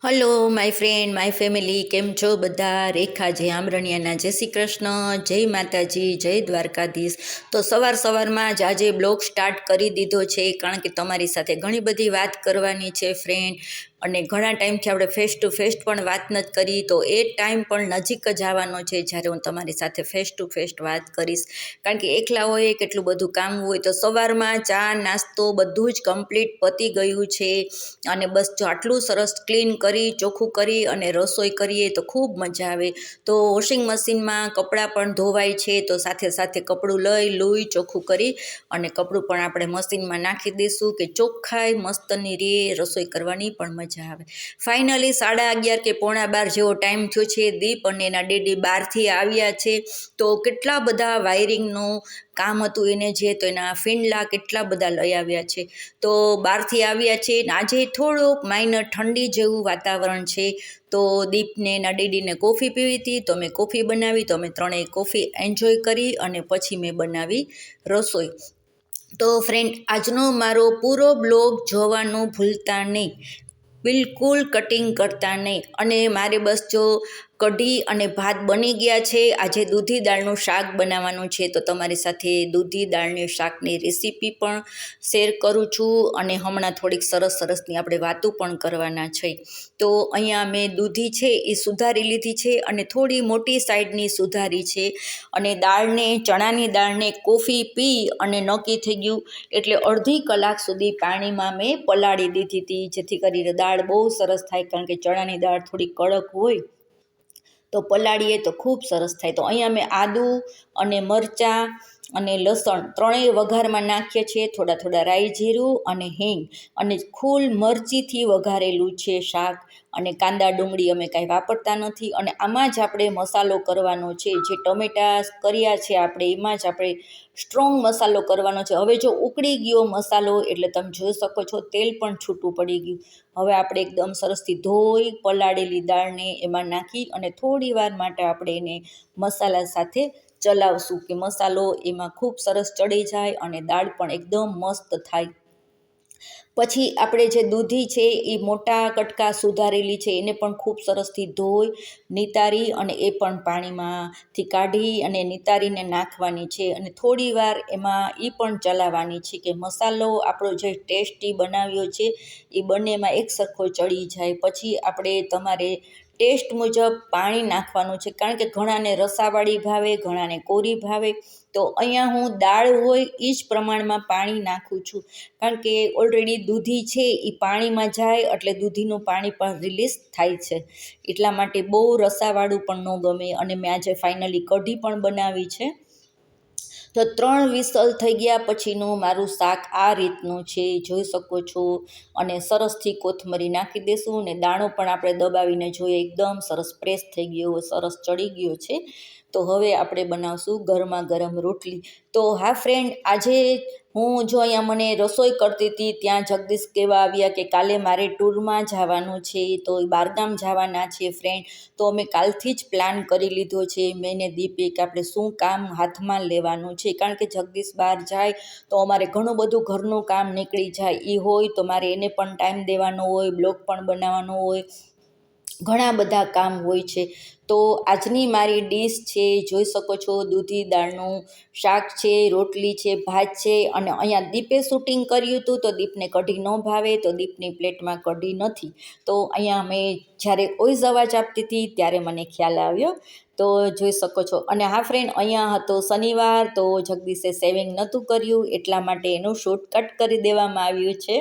Hello my friend my family, કેમ છો બધા? રેખા જય આમરણિયાના જય શ્રી કૃષ્ણ, જય માતાજી, જય દ્વારકાધીશ. તો સવારમાં જ આજે બ્લોગ સ્ટાર્ટ કરી દીધો છે, કારણ કે તમારી સાથે ઘણી બધી વાત કરવાની છે ફ્રેન્ડ. અને ઘણા ટાઈમથી આપણે ફેસ ટુ ફેસ પણ વાત નથી કરી, તો એ ટાઈમ પણ નજીક જ આવવાનો છે જ્યારે હું તમારી સાથે ફેસ ટુ ફેસ વાત કરીશ. કારણ કે એકલા હોય કેટલું બધું કામ હોય, તો સવારમાં ચા નાસ્તો બધું જ કમ્પ્લીટ પતી ગયું છે. અને બસ જો આટલું સરસ ક્લીન કરી ચોખ્ખું કરી અને રસોઈ કરીએ તો ખૂબ મજા આવે. તો વોશિંગ મશીનમાં કપડાં પણ ધોવાય છે, તો સાથે સાથે કપડું લઈ ચોખ્ખું કરી અને કપડું પણ આપણે મશીનમાં નાખી દઈશું કે ચોખ્ખાઈ મસ્તની રે, રસોઈ કરવાની પણ મજા આવે. ફાઇનલી 11:30 કે 11:45 જેવો ટાઈમ થયો છે. દીપ અને એના ડેડી બહારથી આવ્યા છે, તો કેટલા બધા વાયરિંગનું કામ હતું એને, જે તો એના ફીંડલા કેટલા બધા લઈ આવ્યા છે. તો બહારથી આવ્યા છે ને આજે થોડુંક માઇનર ઠંડી જેવું વાતાવરણ છે. તો દીપને એના ડેડીને કોફી પીવી હતી, તો મેં કોફી બનાવી, તો અમે ત્રણેય કોફી એન્જોય કરી અને પછી મેં બનાવી રસોઈ. તો ફ્રેન્ડ, આજનો મારો પૂરો બ્લોગ જોવાનું ભૂલતા નહીં, બિલકુલ કટિંગ કરતા નહીં. અને મારે બસ જો કઢી અને ભાત બની ગયા છે. આજે દૂધી દાળનું શાક બનાવવાનું છે, તો તમારી સાથે દૂધી દાળની શાકની રેસીપી પણ શેર કરું છું. અને હમણાં થોડીક સરસની આપણે વાતો પણ કરવાના છે. તો અહીંયા મેં દૂધી છે એ સુધારી લીધી છે, અને થોડી મોટી સાઈડની સુધારી છે. અને દાળને, ચણાની દાળને કોફી પી અને નક્કી થઈ ગયું એટલે અડધી કલાક સુધી પાણીમાં મેં પલાળી દીધી હતી, જેથી કરીને દાળ બહુ સરસ થાય. કારણ કે ચણાની દાળ થોડી કડક હોય તો પલાળીએ તો ખૂબ સરસ થાય. તો અહીંયા મેં આદું અને મરચાં અને લસણ ત્રણેય વઘારમાં નાખીએ છીએ, થોડા રાઈ જીરું અને હિંગ, અને ફૂલ મરચીથી વઘારેલું છે શાક. અને કાંદા ડુંગળી અમે કાંઈ વાપરતા નથી. અને આમાં જ આપણે મસાલો કરવાનો છે, જે ટમેટાં કર્યા છે આપણે એમાં જ આપણે સ્ટ્રોંગ મસાલો કરવાનો છે. હવે જો ઉકળી ગયો મસાલો એટલે તમે જોઈ શકો છો તેલ પણ છૂટું પડી ગયું. હવે આપણે એકદમ સરસથી ધોઈ પલાળેલી દાળને એમાં નાખી અને થોડી વાર માટે આપણે એને મસાલા સાથે ચલાવશું, કે મસાલો એમાં ખૂબ સરસ ચડી જાય અને દાળ પણ એકદમ મસ્ત થાય. પછી આપણે જે દૂધી છે એ મોટા કટકા સુધારેલી છે, એને પણ ખૂબ સરસથી ધોઈ નિતારી અને એ પણ પાણીમાંથી કાઢી અને નિતારીને નાખવાની છે. અને થોડી વાર એમાં એ પણ ચલાવવાની છે કે મસાલો આપણો જે ટેસ્ટી બનાવ્યો છે એ બંનેમાં એક સરખો ચડી જાય. પછી આપણે તમારે ટેસ્ટ મુજબ પાણી નાખવાનું છે, કારણ કે ઘણાને રસાવાળી ભાવે, ઘણાને કોરી ભાવે. તો અહીંયા હું દાળ હોય એ જ પ્રમાણમાં પાણી નાખું છું, કારણ કે ઓલરેડી દૂધી છે એ પાણીમાં જાય એટલે દૂધીનું પાણી પણ રિલીઝ થાય છે. એટલા માટે બહુ રસાવાળું પણ ન ગમે. અને મેં આજે ફાઇનલી કઢી પણ બનાવી છે. તો 3 વિસલ થઈ ગયા પછીનું મારું શાક આ રીતનું છે, જોઈ શકો છો. અને સરસથી કોથમરી નાખી દઈશું, ને દાણો પણ આપણે દબાવીને જોઈએ એકદમ સરસ પ્રેસ થઈ ગયો, સરસ ચડી ગયો છે. તો હવે આપણે બનાવશું ગરમા ગરમ રોટલી. તો હા ફ્રેન્ડ, આજે હું જો અહીંયા મને રસોઈ કરતી હતી ત્યાં જગદીશ કહેવા આવ્યા કે કાલે મારે ટૂરમાં જવાનું છે, તો બહારગામ જવાના છે ફ્રેન્ડ. તો અમે કાલથી જ પ્લાન કરી લીધો છે મેં ને દીપે, કે આપણે શું કામ હાથમાં લેવાનું છે. કારણ કે જગદીશ બહાર જાય તો અમારે ઘણું બધું ઘરનું કામ નીકળી જાય. એ હોય તો મારે એને પણ ટાઈમ દેવાનો હોય, બ્લોગ પણ બનાવવાનો હોય, ઘણા બધા કામ હોય છે. તો આજની મારી ડીશ છે, જોઈ શકો છો, દૂધી દાળનું શાક છે, રોટલી છે, ભાત છે. અને અહીંયા દીપે શૂટિંગ કર્યું હતું તો દીપને કઢી ન ભાવે, તો દીપની પ્લેટમાં કઢી નથી. તો અહીંયા મેં જ્યારે ઓઈઝ અવાજ આપતી હતી ત્યારે મને ખ્યાલ આવ્યો. તો જોઈ શકો છો. અને હા ફ્રેન્ડ, અહીંયા હતો શનિવાર, તો જગદીશે સેવિંગ નહોતું કર્યું એટલા માટે એનું શૂટ કટ કરી દેવામાં આવ્યું છે.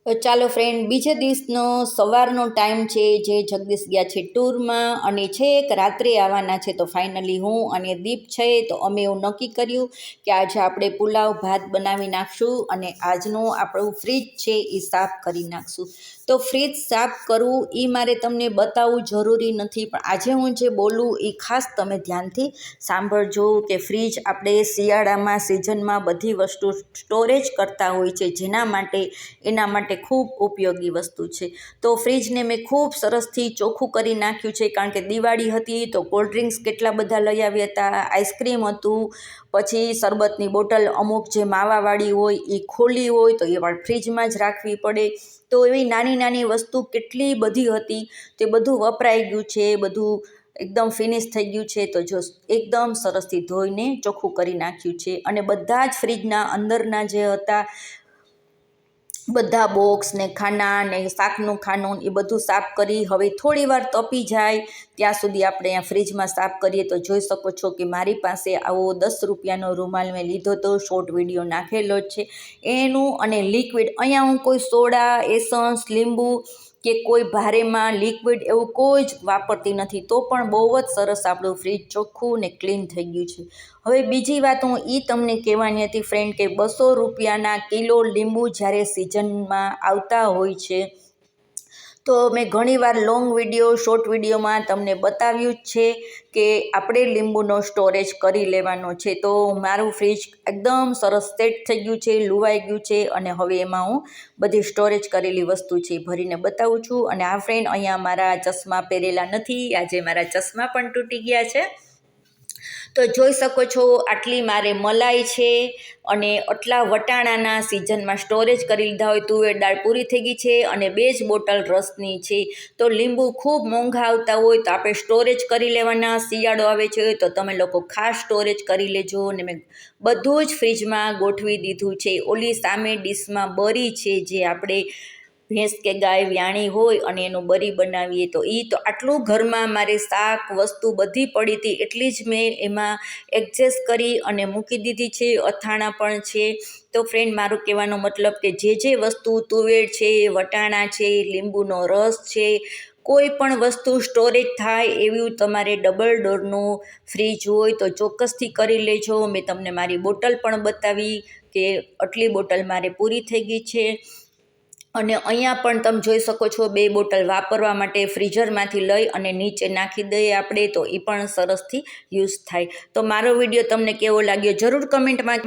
તો ચાલો ફ્રેન્ડ, બીજે દિવસનો સવારનો ટાઈમ છે, જે જગદીશ ગયા છે ટૂરમાં અને છેક રાત્રે આવવાના છે. તો ફાઇનલી હું અને દીપ છે તો અમે એવું નક્કી કર્યું કે આજે આપણે પુલાવ ભાત બનાવી નાખશું, અને આજનું આપણું ફ્રીજ છે એ સાફ કરી નાખશું. તો ફ્રીજ સાફ કરવું એ મારે તમને બતાવવું જરૂરી નથી, પણ આજે હું જે બોલું એ ખાસ તમે ધ્યાનથી સાંભળજો. કે ફ્રીજ આપણે શિયાળામાં સિઝનમાં બધી વસ્તુ સ્ટોરેજ કરતા હોય છે, એના માટે ખૂબ ઉપયોગી વસ્તુ છે. તો ફ્રીજને મેં ખૂબ સરસથી ચોખ્ખું કરી નાખ્યું છે, કારણ કે દિવાળી હતી તો કોલ્ડ ડ્રિંક્સ કેટલા બધા લઈ આવ્યા હતા, આઈસ્ક્રીમ હતું, પછી શરબતની બોટલ અમુક જે માવાવાળી હોય એ ખોલી હોય તો એ પણ ફ્રીજમાં જ રાખવી પડે. તો એવી નાની નાની વસ્તુ કેટલી બધી હતી તે બધું વપરાઈ ગયું છે, બધું એકદમ ફિનિશ થઈ ગયું છે. તો જો એકદમ સરસથી ધોઈને ચોખ્ખું કરી નાખ્યું છે અને બધા જ ફ્રીજના અંદરના જે હતા બધા બોક્સ ને ખાના ને શાકનું ખાનું એ બધું સાફ કરી હવે થોડી વાર તપી જાય ત્યાં સુધી આપણે અહીંયા ફ્રીજમાં સાફ કરીએ. તો જોઈ શકો છો કે મારી પાસે આવો 10 રૂપિયાનો રૂમાલ મેં લીધો તો, શોર્ટ વિડીયો નાખેલો જ છે એનું. અને લિક્વિડ અહીંયા હું કોઈ સોડા, એસન્સ, લીંબુ કે કોઈ ભારેમાં લિક્વિડ એવું કોઈ જ વાપરતી નથી, તો પણ બહુ જ સરસ આપણું ફ્રીજ ચોખ્ખું ને ક્લીન થઈ ગયું છે. હવે બીજી વાત હું એ તમને કહેવાની હતી ફ્રેન્ડ કે 200 રૂપિયાના કિલો લીંબુ જ્યારે સિઝનમાં આવતા હોય છે તો મેં ઘણીવાર લોંગ વિડીયો, શોર્ટ વિડીયોમાં તમને બતાવ્યું જ છે કે આપણે લીંબુનો સ્ટોરેજ કરી લેવાનો છે. તો મારું ફ્રીજ એકદમ સરસ સેટ થઈ ગયું છે, લુવાઈ ગયું છે અને હવે એમાં હું બધી સ્ટોરેજ કરેલી વસ્તુ છે ભરીને બતાવું છું. અને આ ફ્રેન્ડ અહીંયા મારા ચશ્મા પહેરેલા નથી, આજે મારા ચશ્મા પણ તૂટી ગયા છે. તો જોઈ શકો છો આટલી મારે મલાઈ છે અને આટલા વટાણાના સિઝનમાં સ્ટોરેજ કરી લીધા હોય. તુવેર દાળ પૂરી થઈ ગઈ છે અને 2 જ બોટલ રસની છે. તો લીંબુ ખૂબ મોંઘા આવતા હોય તો આપણે સ્ટોરેજ કરી લેવાના. શિયાળો આવે છે તો તમે લોકો ખાસ સ્ટોરેજ કરી લેજો. અને મેં બધું જ ફ્રીજમાં ગોઠવી દીધું છે. ઓલી સામે ડીશમાં બરી છે જે આપણે ભેંસ કે ગાય વ્યાણી હોય અને એનું બરી બનાવીએ તો એ તો આટલું ઘરમાં મારે શાક વસ્તુ બધી પડી હતી એટલી જ મેં એમાં એડજસ્ટ કરી અને મૂકી દીધી છે. અથાણાં પણ છે. તો ફ્રેન્ડ મારું કહેવાનો મતલબ કે જે વસ્તુ તુવેર છે, વટાણા છે, લીંબુનો રસ છે, કોઈ પણ વસ્તુ સ્ટોરેજ થાય એવું તમારે ડબલ ડોરનું ફ્રીજ હોય તો ચોક્કસથી કરી લેજો. મેં તમને મારી બોટલ પણ બતાવી કે આટલી બોટલ મારે પૂરી થઈ ગઈ છે. અને અહીંયા પણ તમે જોઈ શકો છો 2 બોટલ વાપરવા માટે ફ્રીઝરમાંથી લઈ અને નીચે નાખી દઈએ આપણે તો એ પણ સરસથી યુઝ થાય. તો મારો વિડીયો તમને કેવો લાગ્યો જરૂર કમેન્ટમાં